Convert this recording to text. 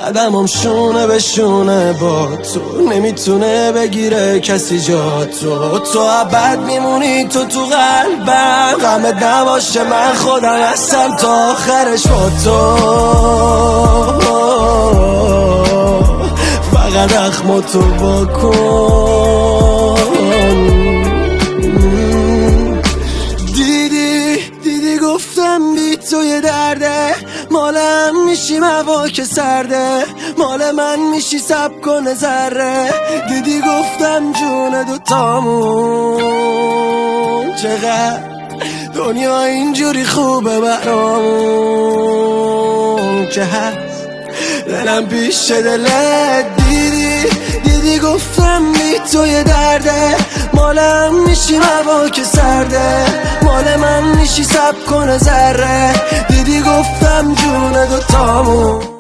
قدمم شونه به شونه با تو، نمیتونه بگیره کسی جا تو ابد میمونی تو قلبم، غمت نباشه من خودم هستم تا آخرش با تو. فقط اخماتو واکن. دیدی گفتم بی تو یه درده، مالم میشی هوا که سرده، مال من میشی سب کنه ذره. دیدی گفتم جون دوتامون، چقدر دنیا اینجوری خوبه برامون که هست دلم پیش دلت. دیدی گفتم بی تو یه درده، مالم میشی هوا که سرده، مال من میشی سب کنه ذره. دیدی گفتم جون دوتامون.